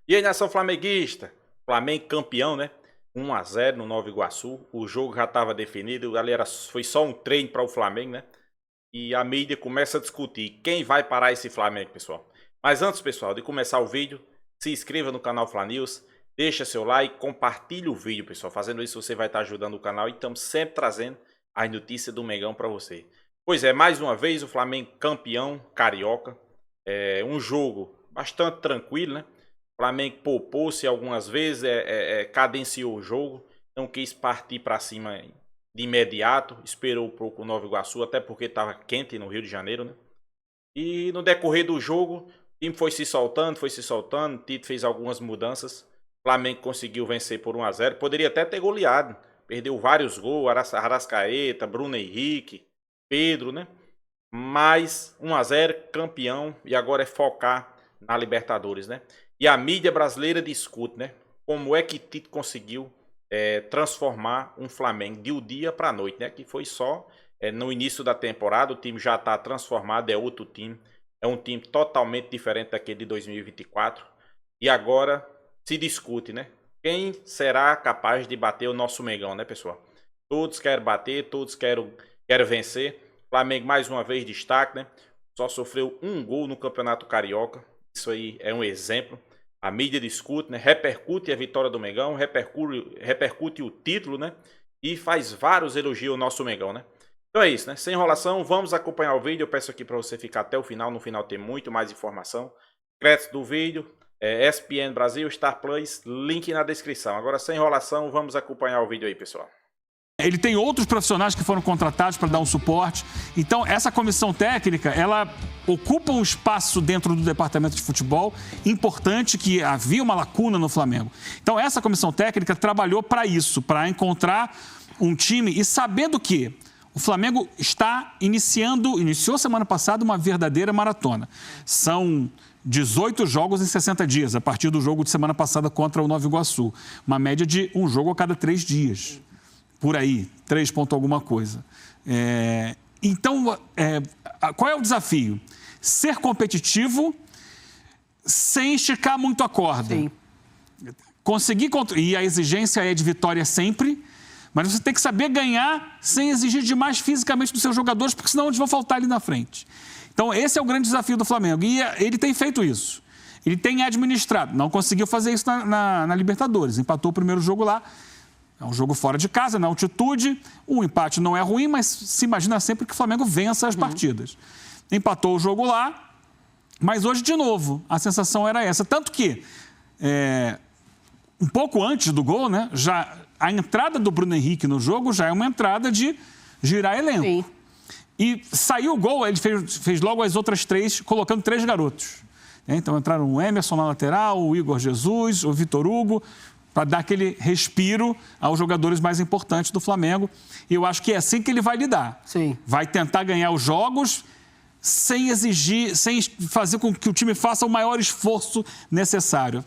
E aí, nação flamenguista, Flamengo campeão, né? 1-0 no Nova Iguaçu. O jogo já estava definido, ali foi só um treino para o Flamengo, né? E a mídia começa a discutir quem vai parar esse Flamengo, pessoal. Mas antes, pessoal, de começar o vídeo, se inscreva no canal Fla News, deixa seu like, compartilhe o vídeo, pessoal. Fazendo isso, você vai estar ajudando o canal e estamos sempre trazendo as notícias do Mengão para você. Pois é, mais uma vez o Flamengo campeão carioca. É um jogo bastante tranquilo, né? O Flamengo poupou-se algumas vezes, cadenciou o jogo, não quis partir para cima de imediato, esperou um pouco o Nova Iguaçu, até porque estava quente no Rio de Janeiro, né? E no decorrer do jogo, o time foi se soltando, o Tite fez algumas mudanças, o Flamengo conseguiu vencer por 1-0, poderia até ter goleado, perdeu vários gols, Arrascaeta, Bruno Henrique, Pedro, né? Mas 1-0, campeão, e agora é focar na Libertadores, né? E a mídia brasileira discute, né? Como é que Tite conseguiu transformar um Flamengo de um dia para a noite, né? Que foi só no início da temporada, o time já está transformado, é outro time. É um time totalmente diferente daquele de 2024. E agora se discute, né? Quem será capaz de bater o nosso Mengão, né, pessoal? Todos querem bater, todos querem vencer. Flamengo mais uma vez destaque, né? Só sofreu um gol no Campeonato Carioca. Isso aí é um exemplo. A mídia discute, né? Repercute a vitória do Mengão, repercute o título, né? E faz vários elogios ao nosso Mengão, né? Então é isso, né? Sem enrolação, vamos acompanhar o vídeo. Eu peço aqui para você ficar até o final. No final tem muito mais informação. Crédito do vídeo, ESPN Brasil, Star Plus, link na descrição. Agora, sem enrolação, vamos acompanhar o vídeo aí, pessoal. Ele tem outros profissionais que foram contratados para dar um suporte. Então, essa comissão técnica, ela ocupa um espaço dentro do departamento de futebol importante, que havia uma lacuna no Flamengo. Então, essa comissão técnica trabalhou para isso, para encontrar um time e sabendo que o Flamengo iniciou semana passada uma verdadeira maratona. São 18 jogos em 60 dias, a partir do jogo de semana passada contra o Nova Iguaçu. Uma média de um jogo a cada 3 dias. Por aí, 3 ponto alguma coisa. Então, qual é o desafio? Ser competitivo sem esticar muito a corda. Sim. E a exigência é de vitória sempre, mas você tem que saber ganhar sem exigir demais fisicamente dos seus jogadores, porque senão eles vão faltar ali na frente. Então, esse é o grande desafio do Flamengo. E ele tem feito isso. Ele tem administrado. Não conseguiu fazer isso na Libertadores. Empatou o primeiro jogo lá. É um jogo fora de casa, na altitude. O empate não é ruim, mas se imagina sempre que o Flamengo vença as partidas. Empatou o jogo lá, mas hoje, de novo, a sensação era essa. Tanto que, um pouco antes do gol, né, a entrada do Bruno Henrique no jogo já é uma entrada de girar elenco. Sim. E saiu o gol, ele fez logo as outras 3, colocando 3 garotos. Então entraram o Emerson na lateral, o Igor Jesus, o Vitor Hugo, para dar aquele respiro aos jogadores mais importantes do Flamengo. E eu acho que é assim que ele vai lidar. Sim. Vai tentar ganhar os jogos sem exigir, sem fazer com que o time faça o maior esforço necessário.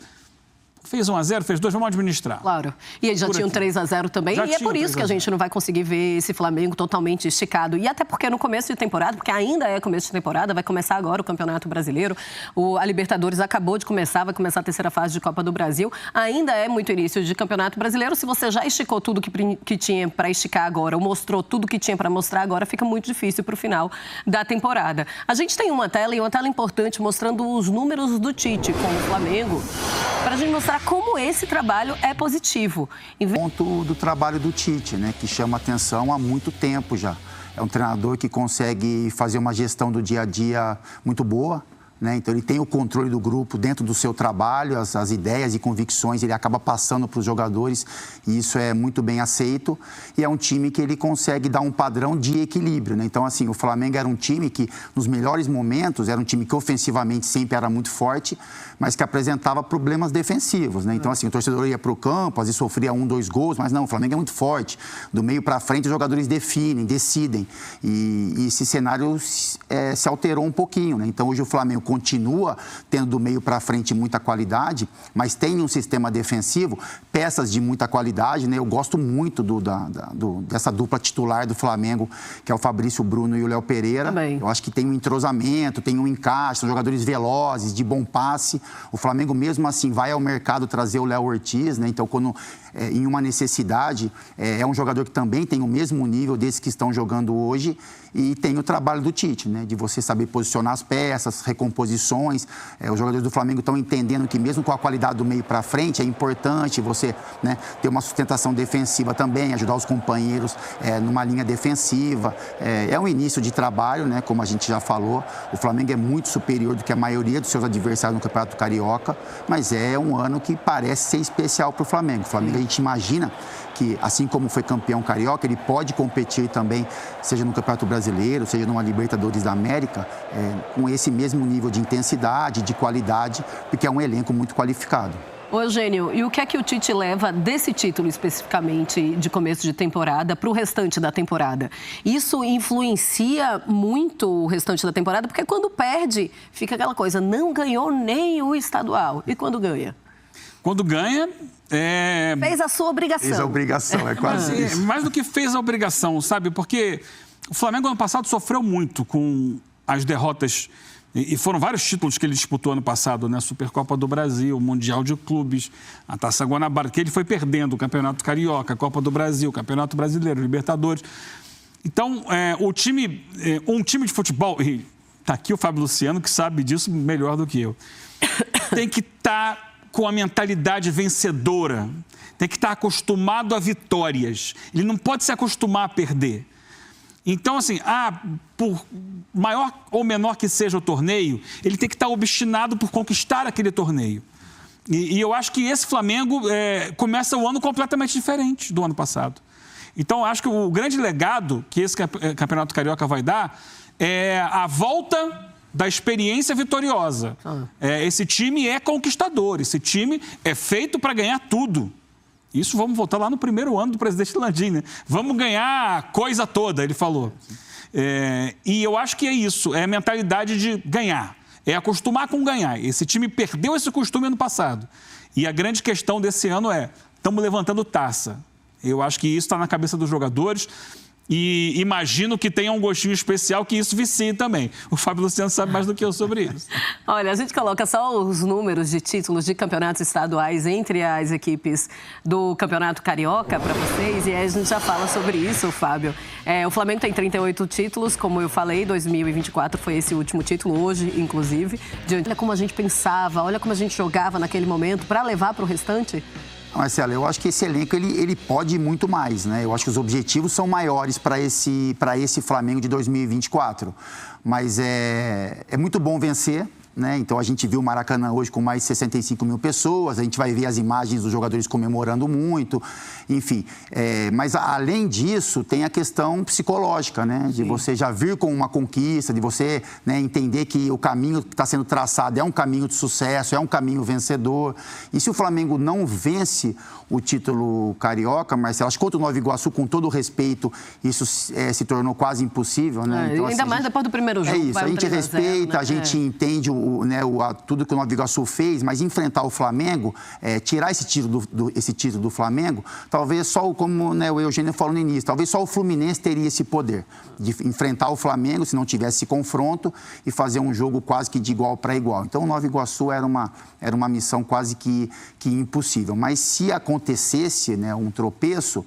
Fez 1-0, fez 2, vamos administrar. Claro. E eles já tinham 3-0 também. E é por isso que a gente não vai conseguir ver esse Flamengo totalmente esticado. E até porque no começo de temporada, porque ainda é começo de temporada, vai começar agora o Campeonato Brasileiro. A Libertadores acabou de começar, vai começar a terceira fase de Copa do Brasil. Ainda é muito início de Campeonato Brasileiro. Se você já esticou tudo que tinha para esticar agora, ou mostrou tudo que tinha para mostrar agora, fica muito difícil para o final da temporada. A gente tem uma tela importante mostrando os números do Tite com o Flamengo, para a gente mostrar como esse trabalho é positivo. Ponto do trabalho do Tite, né, que chama atenção há muito tempo já. É um treinador que consegue fazer uma gestão do dia a dia muito boa, né? Então ele tem o controle do grupo dentro do seu trabalho, as ideias e convicções ele acaba passando para os jogadores e isso é muito bem aceito e é um time que ele consegue dar um padrão de equilíbrio, né? Então assim, o Flamengo era um time que nos melhores momentos era um time que ofensivamente sempre era muito forte, mas que apresentava problemas defensivos, né? Então assim, o torcedor ia para o campo, às vezes sofria 1, 2 gols, mas não, o Flamengo é muito forte, do meio para frente os jogadores decidem e esse cenário se alterou um pouquinho, né? Então hoje o Flamengo continua tendo do meio para frente muita qualidade, mas tem um sistema defensivo, peças de muita qualidade, né? Eu gosto muito dessa dupla titular do Flamengo, que é o Fabrício Bruno e o Léo Pereira. Também. Eu acho que tem um entrosamento, tem um encaixe, são jogadores velozes, de bom passe. O Flamengo, mesmo assim, vai ao mercado trazer o Léo Ortiz, né? Então, quando em uma necessidade, é um jogador que também tem o mesmo nível desses que estão jogando hoje, e tem o trabalho do Tite, né? De você saber posicionar as peças, recomposições. Os jogadores do Flamengo estão entendendo que mesmo com a qualidade do meio para frente, é importante você, né, ter uma sustentação defensiva também, ajudar os companheiros numa linha defensiva. É um início de trabalho, né? Como a gente já falou, o Flamengo é muito superior do que a maioria dos seus adversários no Campeonato Carioca, mas é um ano que parece ser especial para o Flamengo. O Flamengo, a gente imagina que, assim como foi campeão carioca, ele pode competir também, seja no Campeonato Brasileiro, seja numa Libertadores da América, com esse mesmo nível de intensidade, de qualidade, porque é um elenco muito qualificado. Ô, Eugênio, e o que é que o Tite leva desse título especificamente de começo de temporada para o restante da temporada? Isso influencia muito o restante da temporada, porque quando perde, fica aquela coisa, não ganhou nem o estadual. E quando ganha? Quando ganha... Fez a sua obrigação. Fez a obrigação, é quase isso. Mais do que fez a obrigação, sabe? Porque o Flamengo, ano passado, sofreu muito com as derrotas. E foram vários títulos que ele disputou ano passado, né? Supercopa do Brasil, Mundial de Clubes, a Taça Guanabara, que ele foi perdendo, o Campeonato Carioca, a Copa do Brasil, o Campeonato Brasileiro, Libertadores. Então, um time de futebol, e está aqui o Fábio Luciano, que sabe disso melhor do que eu, tem que estar com a mentalidade vencedora, tem que estar acostumado a vitórias. Ele não pode se acostumar a perder. Então, assim, por maior ou menor que seja o torneio, ele tem que estar obstinado por conquistar aquele torneio. E eu acho que esse Flamengo começa o ano completamente diferente do ano passado. Então, acho que o grande legado que esse Campeonato Carioca vai dar é a volta da experiência vitoriosa. Esse time é conquistador, esse time é feito para ganhar tudo. Isso vamos voltar lá no primeiro ano do presidente Landim, né? Vamos ganhar a coisa toda, ele falou. E eu acho que é isso, é a mentalidade de ganhar, é acostumar com ganhar. Esse time perdeu esse costume ano passado. E a grande questão desse ano estamos levantando taça. Eu acho que isso está na cabeça dos jogadores. E imagino que tenha um gostinho especial que isso vicie também. O Fábio Luciano sabe mais do que eu sobre isso. Olha, a gente coloca só os números de títulos de campeonatos estaduais entre as equipes do Campeonato Carioca para vocês e aí a gente já fala sobre isso, Fábio. O Flamengo tem 38 títulos, como eu falei, 2024 foi esse último título, hoje, inclusive. Olha como a gente pensava, olha como a gente jogava naquele momento para levar para o restante. Marcelo, eu acho que esse elenco ele pode ir muito mais, né? Eu acho que os objetivos são maiores para esse Flamengo de 2024. Mas é muito bom vencer, né? Então a gente viu o Maracanã hoje com mais de 65 mil pessoas, a gente vai ver as imagens dos jogadores comemorando muito, enfim. Mas além disso, tem a questão psicológica, né? De você já vir com uma conquista, de você, né, entender que o caminho que está sendo traçado é um caminho de sucesso, é um caminho vencedor. E se o Flamengo não vence o título carioca, Marcelo, acho que contra o Nova Iguaçu, com todo o respeito, isso se tornou quase impossível, né? Então, ainda mais depois do primeiro jogo. É isso, a gente respeita, né? A gente entende tudo que o Nova Iguaçu fez, mas enfrentar o Flamengo, tirar esse título do Flamengo, talvez só, como, né, o Eugênio falou no início, talvez só o Fluminense teria esse poder de enfrentar o Flamengo, se não tivesse esse confronto, e fazer um jogo quase que de igual para igual. Então, o Nova Iguaçu era uma missão quase que impossível. Mas se acontecesse, né, um tropeço,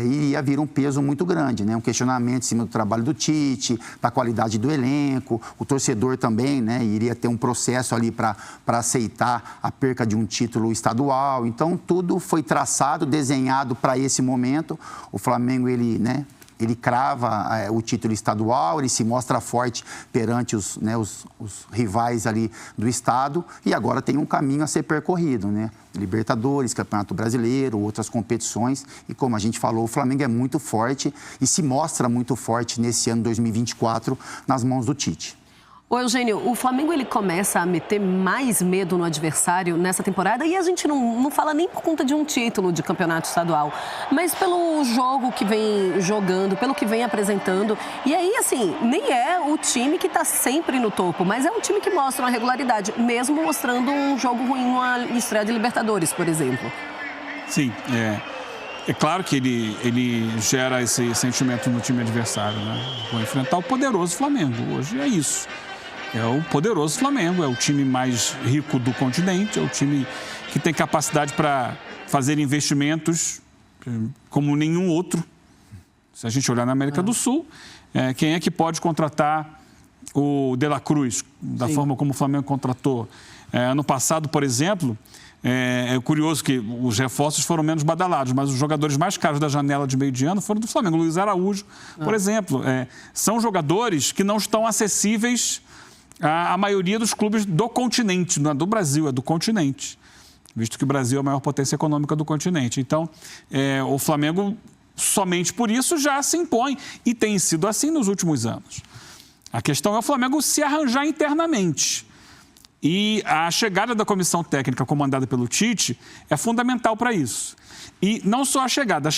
iria vir um peso muito grande, né? Um questionamento em cima do trabalho do Tite, da qualidade do elenco, o torcedor também, né, iria ter um processo ali para aceitar a perca de um título estadual. Então, tudo foi traçado, desenhado para esse momento. O Flamengo, ele crava o título estadual, ele se mostra forte perante os rivais ali do estado e agora tem um caminho a ser percorrido, né? Libertadores, Campeonato Brasileiro, outras competições e, como a gente falou, o Flamengo é muito forte e se mostra muito forte nesse ano 2024 nas mãos do Tite. Ô, Eugênio, o Flamengo ele começa a meter mais medo no adversário nessa temporada e a gente não fala nem por conta de um título de campeonato estadual, mas pelo jogo que vem jogando, pelo que vem apresentando. E aí, assim, nem é o time que está sempre no topo, mas é um time que mostra uma regularidade, mesmo mostrando um jogo ruim numa estreia de Libertadores, por exemplo. Sim, é claro que ele gera esse sentimento no time adversário, né? Vou enfrentar o poderoso Flamengo, hoje é isso. É o poderoso Flamengo, é o time mais rico do continente, é o time que tem capacidade para fazer investimentos como nenhum outro. Se a gente olhar na América do Sul, quem é que pode contratar o De La Cruz, da forma como o Flamengo contratou? Ano passado, por exemplo, é curioso que os reforços foram menos badalados, mas os jogadores mais caros da janela de meio de ano foram do Flamengo. Luiz Araújo, por exemplo. São jogadores que não estão acessíveis à maioria dos clubes do continente, não é do Brasil, é do continente, visto que o Brasil é a maior potência econômica do continente. Então, o Flamengo, somente por isso, já se impõe e tem sido assim nos últimos anos. A questão é o Flamengo se arranjar internamente. E a chegada da comissão técnica comandada pelo Tite é fundamental para isso. E não só a chegada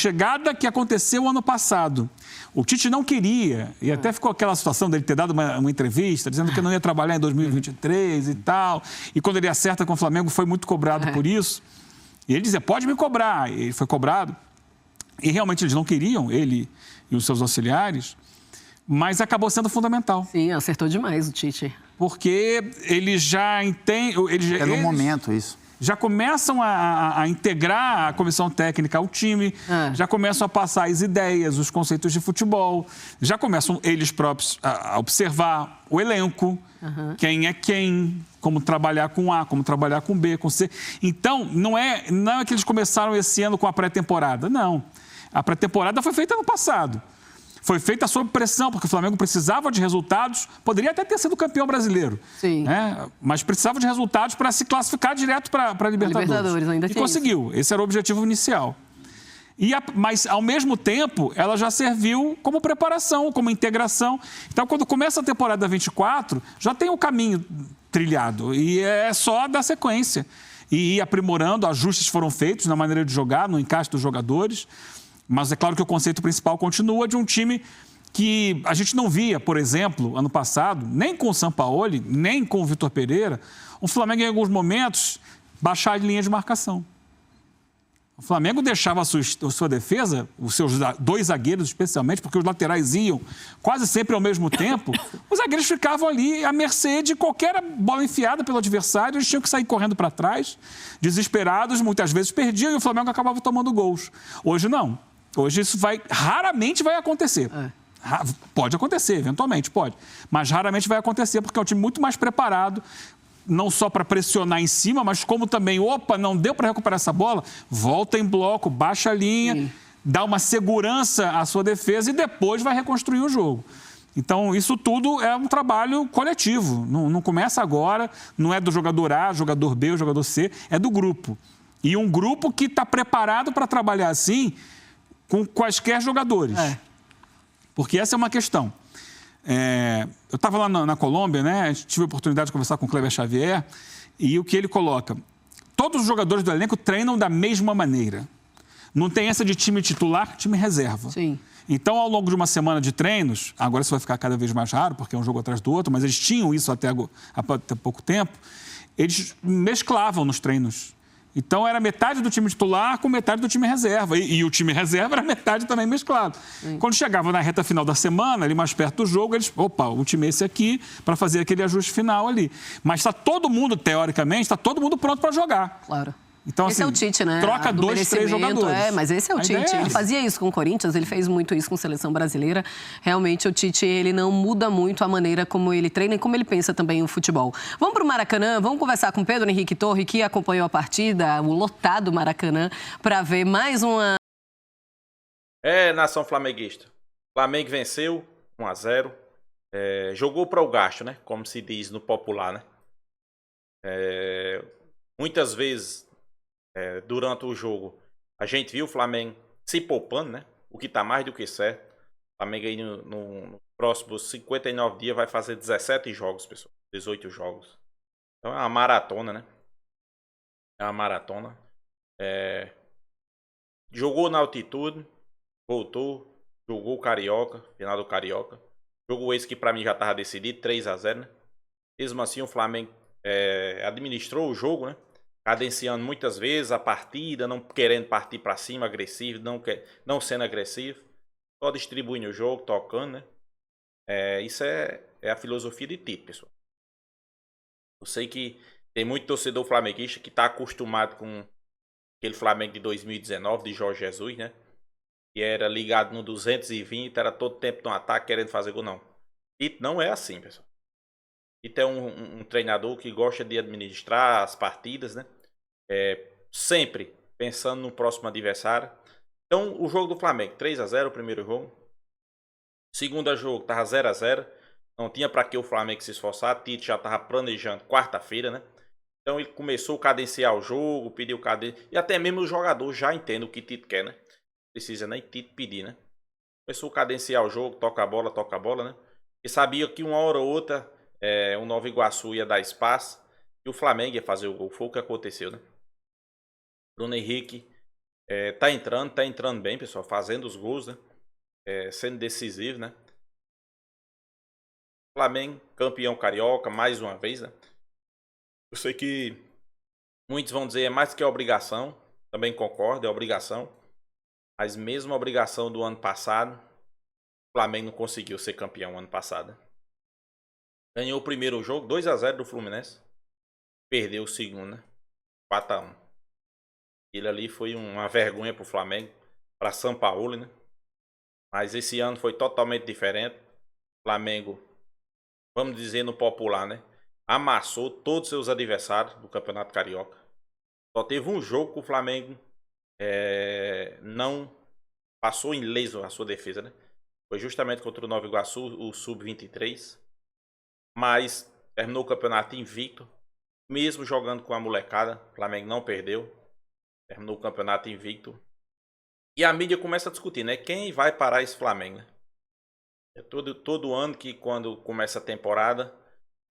que aconteceu ano passado. O Tite não queria, e até ficou aquela situação dele ter dado uma entrevista, dizendo que não ia trabalhar em 2023 e tal. E quando ele acerta com o Flamengo, foi muito cobrado por isso. E ele dizia, pode me cobrar. E ele foi cobrado. E realmente eles não queriam, ele e os seus auxiliares, mas acabou sendo fundamental. Sim, acertou demais o Tite. Porque eles já entendem... É no momento isso. Já começam a integrar a comissão técnica ao time, já começam a passar as ideias, os conceitos de futebol, já começam eles próprios a observar o elenco, quem é quem, como trabalhar com A, como trabalhar com B, com C. Então, não é que eles começaram esse ano com a pré-temporada, não. A pré-temporada foi feita ano passado. Foi feita sob pressão, porque o Flamengo precisava de resultados, poderia até ter sido campeão brasileiro, sim, mas precisava de resultados para se classificar direto para a Libertadores. Ainda e conseguiu, esse era o objetivo inicial. Mas, ao mesmo tempo, ela já serviu como preparação, como integração. Então, quando começa a temporada 24, já tem o caminho trilhado e é só dar sequência. E ir aprimorando, ajustes foram feitos na maneira de jogar, no encaixe dos jogadores. Mas é claro que o conceito principal continua de um time que a gente não via, por exemplo, ano passado, nem com o Sampaoli, nem com o Vitor Pereira, o Flamengo, em alguns momentos, baixar a linha de marcação. O Flamengo deixava a sua defesa, os seus dois zagueiros especialmente, porque os laterais iam quase sempre ao mesmo tempo, os zagueiros ficavam ali à mercê de qualquer bola enfiada pelo adversário, eles tinham que sair correndo para trás, desesperados, muitas vezes perdiam e o Flamengo acabava tomando gols. Hoje não. Hoje isso raramente vai acontecer. Pode acontecer, eventualmente, pode. Mas raramente vai acontecer, porque é um time muito mais preparado, não só para pressionar em cima, mas como também, não deu para recuperar essa bola, volta em bloco, baixa a linha, dá uma segurança à sua defesa e depois vai reconstruir o jogo. Então, isso tudo é um trabalho coletivo. Não começa agora, não é do jogador A, jogador B, o jogador C, é do grupo. E um grupo que está preparado para trabalhar assim com quaisquer jogadores. Porque essa é uma questão. Eu estava lá na Colômbia, né? Tive a oportunidade de conversar com o Kleber Xavier e o que ele coloca. Todos os jogadores do elenco treinam da mesma maneira. Não tem essa de time titular, time reserva. Sim. Então, ao longo de uma semana de treinos, agora isso vai ficar cada vez mais raro, porque é um jogo atrás do outro, mas eles tinham isso até pouco tempo, eles mesclavam nos treinos. Então, era metade do time titular com metade do time reserva. E o time reserva era metade também mesclado. Quando chegava na reta final da semana, ali mais perto do jogo, eles... o time é esse aqui, para fazer aquele ajuste final ali. Mas está todo mundo, teoricamente, está todo mundo pronto para jogar. Claro. Então, esse assim, é o Tite, né? Troca 2, 3 jogadores. Mas esse é o Tite. Ele fazia isso com o Corinthians, ele fez muito isso com a seleção brasileira. Realmente, o Tite, ele não muda muito a maneira como ele treina e como ele pensa também o futebol. Vamos para o Maracanã, vamos conversar com Pedro Henrique Torre, que acompanhou a partida, o lotado Maracanã, para ver mais uma... Nação flamenguista. Flamengo venceu 1-0. Jogou para o gasto, né? Como se diz no popular, né? Muitas vezes... durante o jogo, a gente viu o Flamengo se poupando, né? O que tá mais do que certo. O Flamengo aí no próximos 59 dias vai fazer 17 jogos, pessoal. 18 jogos. Então é uma maratona, né? É uma maratona. Jogou na altitude, voltou, jogou o Carioca, final do Carioca. Jogo esse que pra mim já tava decidido, 3-0, né? Mesmo assim o Flamengo administrou o jogo, né? Cadenciando muitas vezes a partida, não querendo partir pra cima, agressivo, não sendo agressivo. Só distribuindo o jogo, tocando, né? Isso é a filosofia de Tite, pessoal. Eu sei que tem muito torcedor flamenguista que tá acostumado com aquele Flamengo de 2019, de Jorge Jesus, né? Que era ligado no 220, era todo tempo no ataque, querendo fazer gol, não. Tite não é assim, pessoal. Tite é um treinador que gosta de administrar as partidas, né? Sempre pensando no próximo adversário. Então, o jogo do Flamengo, 3-0, o primeiro jogo. Segundo jogo, tava 0-0. Não tinha para que o Flamengo se esforçar. Tite já tava planejando quarta-feira, né? Então, ele começou a cadenciar o jogo, pediu cadência. E até mesmo o jogador já entende o que Tite quer, né? Precisa nem Tite pedir, né? Começou a cadenciar o jogo, toca a bola, né? E sabia que uma hora ou outra o Nova Iguaçu ia dar espaço e o Flamengo ia fazer o gol. Foi o que aconteceu, né? Bruno Henrique tá entrando bem, pessoal, fazendo os gols, né? Sendo decisivo, né? Flamengo, campeão carioca, mais uma vez, né? Eu sei que muitos vão dizer é mais que obrigação, também concordo, é obrigação. Mas mesmo a obrigação do ano passado, o Flamengo não conseguiu ser campeão ano passado. Ganhou o primeiro jogo, 2-0 do Fluminense. Perdeu o segundo, né? 4-1. Ele ali foi uma vergonha pro Flamengo, para São Paulo, né? Mas esse ano foi totalmente diferente. O Flamengo, vamos dizer no popular, né? Amassou todos os seus adversários do Campeonato Carioca. Só teve um jogo que o Flamengo não passou ileso a sua defesa, né? Foi justamente contra o Nova Iguaçu, o Sub-23. Mas terminou o campeonato invicto. Mesmo jogando com a molecada, o Flamengo não perdeu. Terminou o campeonato invicto. E a mídia começa a discutir, né? Quem vai parar esse Flamengo, né? Todo ano que quando começa a temporada,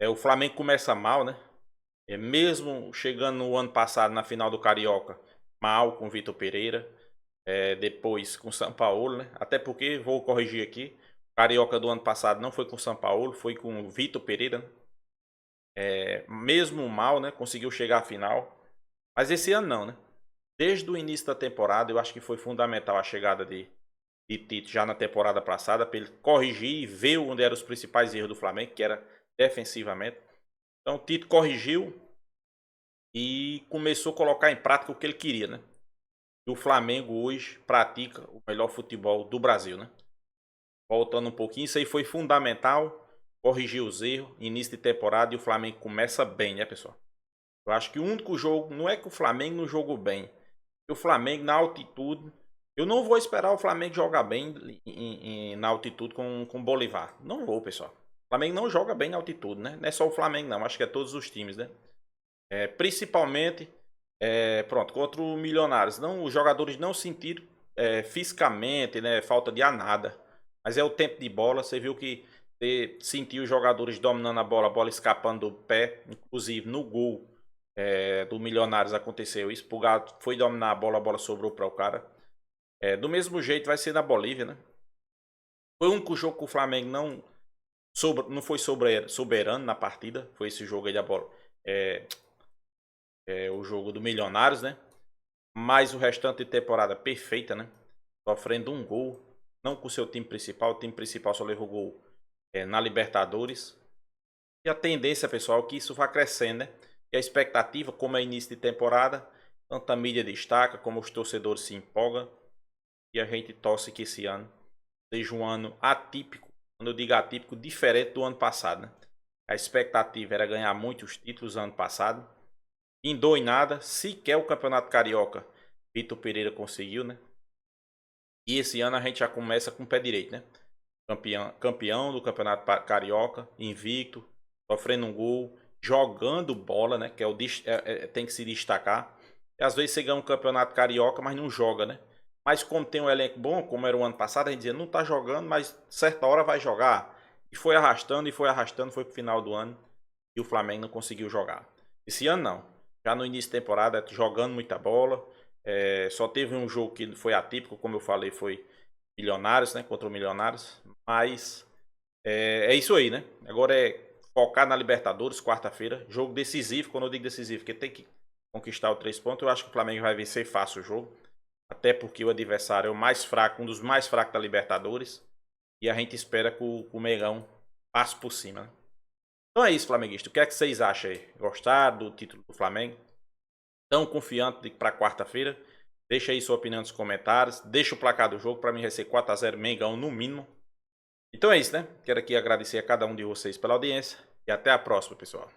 o Flamengo começa mal, né? Mesmo chegando no ano passado na final do Carioca, mal com o Vitor Pereira. Depois com o São Paulo, né? Até porque, vou corrigir aqui, o Carioca do ano passado não foi com o São Paulo, foi com o Vitor Pereira, né? Mesmo mal, né? Conseguiu chegar à final. Mas esse ano não, né? Desde o início da temporada, eu acho que foi fundamental a chegada de Tite já na temporada passada, para ele corrigir e ver onde eram os principais erros do Flamengo, que era defensivamente. Então o Tite corrigiu e começou a colocar em prática o que ele queria, né? E o Flamengo hoje pratica o melhor futebol do Brasil, né? Voltando um pouquinho, isso aí foi fundamental, corrigir os erros, início de temporada, e o Flamengo começa bem, né, pessoal? Eu acho que o único jogo, não é que o Flamengo não jogou bem, o Flamengo na altitude, eu não vou esperar o Flamengo jogar bem na altitude com o Bolívar. Não vou, pessoal. O Flamengo não joga bem na altitude, né? Não é só o Flamengo, não. Acho que é todos os times, né? Principalmente, pronto, contra o Milionários. Não, os jogadores não sentiram fisicamente, né? Falta de nada. Mas é o tempo de bola. Você viu que você sentiu os jogadores dominando a bola escapando do pé. Inclusive no gol do Milionários aconteceu isso. O Gato foi dominar a bola sobrou para o cara. Do mesmo jeito vai ser na Bolívia, né? Foi o único jogo que o Flamengo não foi soberano na partida. Foi esse jogo aí da bola. O jogo do Milionários, né? Mas o restante de temporada perfeita, né? Sofrendo um gol. Não com o seu time principal. O time principal só levou gol na Libertadores. E a tendência, pessoal, é que isso vá crescendo, né? E a expectativa, como é início de temporada, tanto a mídia destaca, como os torcedores se empolgam. E a gente torce que esse ano seja um ano atípico. Quando eu digo atípico, diferente do ano passado, né? A expectativa era ganhar muitos títulos no ano passado. Indou em nada. Sequer o Campeonato Carioca Vitor Pereira conseguiu, né? E esse ano a gente já começa com o pé direito, né? Campeão do Campeonato Carioca, invicto, sofrendo um gol, jogando bola, né? Que tem que se destacar. E às vezes você ganha um Campeonato Carioca, mas não joga, né? Mas como tem um elenco bom, como era o ano passado, a gente dizia, não tá jogando, mas certa hora vai jogar. E foi arrastando, foi pro final do ano e o Flamengo não conseguiu jogar. Esse ano não. Já no início da temporada, jogando muita bola. Só teve um jogo que foi atípico, como eu falei, foi Milionários, né? Contra o Milionários. Mas é isso aí, né? Agora é focar na Libertadores, quarta-feira. Jogo decisivo, quando eu digo decisivo, porque tem que conquistar os 3 pontos. Eu acho que o Flamengo vai vencer fácil o jogo. Até porque o adversário é o mais fraco, um dos mais fracos da Libertadores. E a gente espera que o Mengão passe por cima, né? Então é isso, flamenguista. O que é que vocês acham aí? Gostaram do título do Flamengo? Tão confiante para quarta-feira? Deixa aí sua opinião nos comentários. Deixa o placar do jogo. Para mim vai ser 4-0 Mengão no mínimo. Então é isso, né? Quero aqui agradecer a cada um de vocês pela audiência. E até a próxima, pessoal.